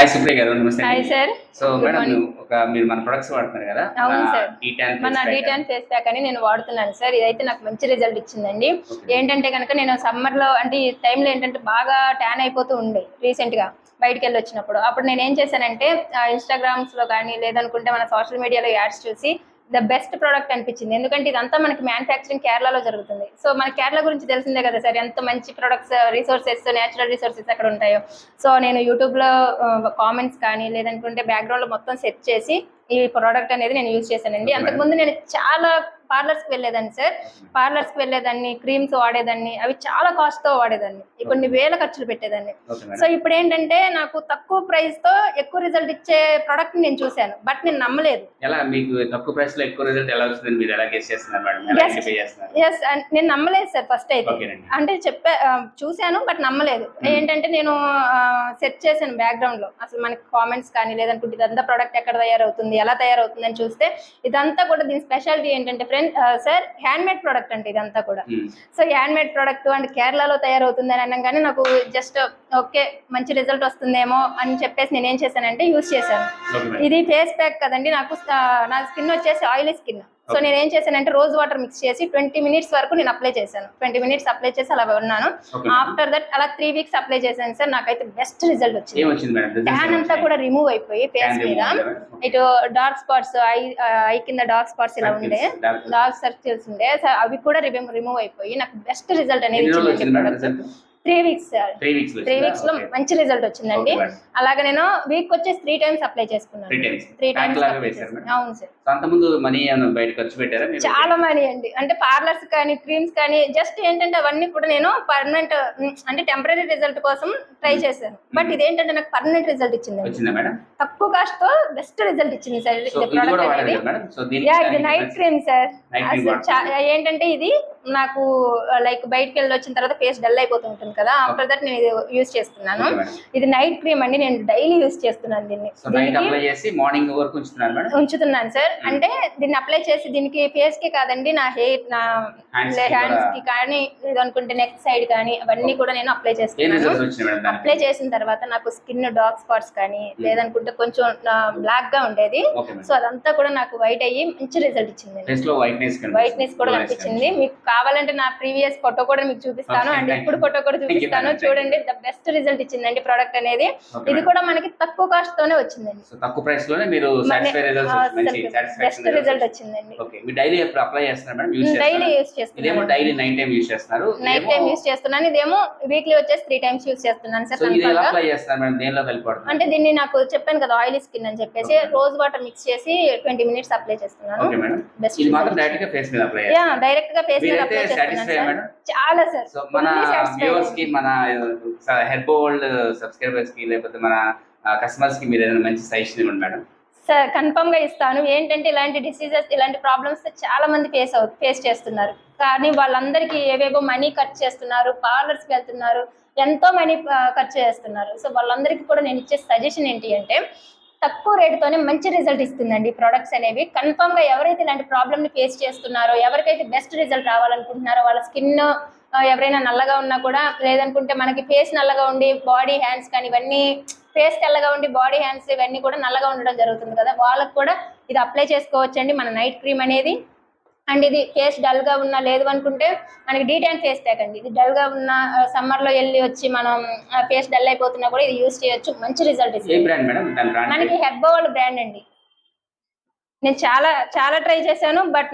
Hi Supriya గారు, నమస్తే. Hi sir. So madam, మీరు మన ప్రొడక్ట్స్ వాడుతున్నారు కదా? అవును సార్. మన D10 D10 ఫేస్ ప్యాక్ అని నేను వాడుతున్నాను సార్. ఇదైతే నాకు మంచి రిజల్ట్ ఇచ్చిందండి. ఏంటంటే కనుక నేను సమ్మర్ లో అంటే ఈ టైంలో ఏంటంటే బాగా ట్యాన్ అయిపోతూ ఉండే రీసెంట్ గా బయటికి వెళ్ళి వచ్చినప్పుడు. అప్పుడు నేను ఏం చేశానంటే ఇన్స్టాగ్రామ్స్ లో కానీ లేదనుకుంటే మన సోషల్ మీడియాలో యాడ్స్ చూసి ద బెస్ట్ ప్రోడక్ట్ అనిపించింది. ఎందుకంటే ఇదంతా మనకి మ్యానుఫ్యాక్చరింగ్ కేరళలో జరుగుతుంది. సో మన కేరళ గురించి తెలిసిందే కదా సార్, ఎంత మంచి ప్రొడక్ట్స్, రిసోర్సెస్, నేచురల్ రిసోర్సెస్ అక్కడ ఉంటాయో. సో నేను యూట్యూబ్లో కామెంట్స్ కానీ లేదనుకుంటే బ్యాక్గ్రౌండ్లో మొత్తం సెట్ చేసి ఈ ప్రోడక్ట్ అనేది నేను యూజ్ చేశానండి. అంతకుముందు నేను చాలా పార్లర్స్కి వెళ్ళేదాన్ని సార్. పార్లర్స్కి వెళ్ళేదాన్ని, క్రీమ్స్ వాడేదాన్ని, అవి చాలా కాస్ట్తో వాడేదాన్ని, కొన్ని వేల ఖర్చులు పెట్టేదాన్ని. సో ఇప్పుడు ఏంటంటే నాకు తక్కువ ప్రైస్ తో ఎక్కువ రిజల్ట్ ఇచ్చే ప్రోడక్ట్ నేను చూశాను, బట్ నేను నమ్మలేదు. నేను నమ్మలేదు సార్ ఫస్ట్ అయితే. అంటే చూశాను బట్ నమ్మలేదు. ఏంటంటే నేను సెర్చ్ చేశాను బ్యాక్గ్రౌండ్ లో, అసలు మనకి కామెంట్స్ కానీ లేదనుకుంటే ఇదంతా ప్రోడక్ట్ ఎక్కడ తయారవుతుంది, ఎలా తయారవుతుంది అని చూస్తే ఇదంతా కూడా దీని స్పెషాలిటీ ఏంటంటే సార్ హ్యాండ్ మేడ్ ప్రోడక్ట్ అంటే ఇదంతా కూడా. So hand made product and కేరళలో తయారవుతుంది అని అనగానే నాకు జస్ట్ ఓకే మంచి రిజల్ట్ వస్తుందేమో అని చెప్పేసి నేను ఏం చేశానంటే యూజ్ చేశాను. ఇది ఫేస్ ప్యాక్ కదండి, నా స్కిన్ వచ్చేసి ఆయిలీ స్కిన్. సో నేను ఏం చేశానంటే రోజ్ వాటర్ మిక్స్ చేసి 20 మినిట్స్ వరకు నేను అప్లై చేశాను. 20 మినిట్స్ అప్లై చేసి అలా ఉన్నాను. ఆఫ్టర్ దట్ అలా 3 వీక్స్ అప్లై చేశాను సార్. నాకైతే బెస్ట్ రిజల్ట్ వచ్చింది. ట్యాన్ అంతా కూడా రిమూవ్ అయిపోయి ఫేస్ మీద ఇటు డార్క్ స్పాట్స్, ఐ కింద డార్క్ స్పాట్స్ ఇలా ఉండే, డార్క్ సర్కిల్స్ ఉండే, అవి కూడా రిమూవ్ అయిపోయి నాకు బెస్ట్ రిజల్ట్ అనేది వచ్చింది. 3 వీక్స్ సార్. 3 వీక్స్ లో మంచి రిజల్ట్ వచ్చిందండి. అలాగే నేను వీక్ వచ్చేసి 3 టైమ్స్ అప్లై చేసుకున్నాను. 3 టైమ్స్. అవును సార్. చాలా మనీ అండి. అంటే పార్లర్స్ కానీ క్రీమ్స్ కానీ జస్ట్ ఏంటంటే అవన్నీ కూడా నేను పర్మనెంట్ అంటే టెంపరీ రిజల్ట్ కోసం ట్రై చేశాను. బట్ ఇదేంటంటే నాకు పర్మనెంట్ రిజల్ట్ ఇచ్చింది. తక్కువ కాస్ట్ తో బెస్ట్ రిజల్ట్ ఇచ్చింది సార్ ఇది ప్రోడక్ట్ అనేది. ఇది నైట్ క్రీమ్ సార్. ఏంటంటే ఇది నాకు లైక్ బయటకు వెళ్ళి వచ్చిన తర్వాత ఫేస్ డల్ అయిపోతుంటుంది కదా, ఆఫ్టర్ దట్ నేను ఇది యూజ్ చేస్తున్నాను. ఇది నైట్ క్రీమ్ అండి, నేను డైలీ యూజ్ చేస్తున్నాను దీన్ని. ఉంచుతున్నాను సార్. అంటే దీన్ని అప్లై చేసి దీనికి ఫేస్ కి కాదండి, నా హెయిర్, నా హ్యాండ్స్ కి కానీ లేదనుకుంటే నెక్ సైడ్ కానీ అవన్నీ కూడా నేను అప్లై చేస్తున్నాను. అప్లై చేసిన తర్వాత నాకు స్కిన్ డార్క్ స్పాట్స్ కానీ లేదనుకుంటే కొంచెం బ్లాక్ గా ఉండేది, సో అదంతా కూడా నాకు వైట్ అయ్యి మంచి రిజల్ట్ ఇచ్చింది. వైట్నెస్ కూడా కనిపించింది. మీకు కావాలంటే నా ప్రీవియస్ ఫోటో కూడా మీకు చూపిస్తాను అండ్ ఇప్పుడు ఫోటో కూడా చూపిస్తాను. చూడండి, ద బెస్ట్ రిజల్ట్ ఇచ్చిందండి ప్రోడక్ట్ అనేది. ఇది కూడా మనకి తక్కువ కాస్ట్ తోనే వచ్చిందండి. తక్కువ ప్రైస్ లోనే మీరు బెస్ట్ రిజల్ట్ వచ్చిందండి. డైలీ అప్లై చేస్తున్నారు మేడం? డైలీ యూజ్ చేస్తున్నాను. డైలీ నైట్ టైం యూజ్ చేస్తున్నారు? నైట్ టైం యూజ్ చేస్తున్నాను. ఇదేమో వీక్లీ వచ్చేసి 3 టైమ్స్ యూజ్ చేస్తున్నాను సార్. అంటే దీన్ని నాకు చెప్పాను కదా ఆయిలీ స్కిన్ అని చెప్పేసి రోజ్ వాటర్ మిక్స్ చేసి 20 మినిట్స్ అప్లై చేస్తున్నాను. డైరెక్ట్ గా ఫేస్ మీద అప్లై చేస్తున్నాను. చాలా సార్. మన వ్యూవర్స్ కి, మన హెర్బోల్డ్ సబ్స్క్రైబర్స్ కి లేకపోతే మన కస్టమర్స్ కి మీరు ఏదైనా మంచి సజెషన్ ఇవ్వండి మేడం. సార్ కన్ఫర్మ్ గా ఇస్తాను. ఏంటంటే ఇలాంటి డిసీజెస్, ఇలాంటి ప్రాబ్లమ్స్ చాలా మంది ఫేస్ చేస్తున్నారు. కానీ వాళ్ళందరికీ ఏవేవో మనీ ఖర్చు చేస్తున్నారు, పార్లర్స్ కి వెళ్తున్నారు, ఎంతో మనీ ఖర్చు చేస్తున్నారు. సో వాళ్ళందరికీ కూడా నేను ఇచ్చే సజెషన్ ఏంటి అంటే తక్కువ రేటుతోనే మంచి రిజల్ట్ ఇస్తుందండి ప్రొడక్ట్స్ అనేవి. కన్ఫర్మ్ గా ఎవరైతే ఇలాంటి ప్రాబ్లమ్ ని ఫేస్ చేస్తున్నారో, ఎవరికైతే బెస్ట్ రిజల్ట్ రావాలనుకుంటున్నారో, వాళ్ళ స్కిన్ ఎవరైనా నల్లగా ఉన్నా కూడా లేదనుకుంటే మనకి ఫేస్ నల్లగా ఉండి బాడీ హ్యాండ్స్ కానీ ఇవన్నీ ఫేస్ తెల్లగా ఉండి బాడీ హ్యాండ్స్ ఇవన్నీ కూడా నల్లగా ఉండడం జరుగుతుంది కదా, వాళ్ళకు కూడా ఇది అప్లై చేసుకోవచ్చండి మన నైట్ క్రీమ్ అనేది. అండ్ ఇది ఫేస్ డల్ గా ఉన్నా లేదు అనుకుంటే మనకి D10 ఫేస్ ప్యాక్ అండి. ఇది డల్ గా ఉన్న సమ్మర్ లో వెళ్ళి వచ్చి మనం ఫేస్ డల్ అయిపోతున్నా కూడా ఇది యూజ్ చేయొచ్చు, మంచి రిజల్ట్ ఇస్తుంది. మనకి హెర్బోల్డ్ బ్రాండ్ అండి. నేను చాలా ట్రై చేశాను బట్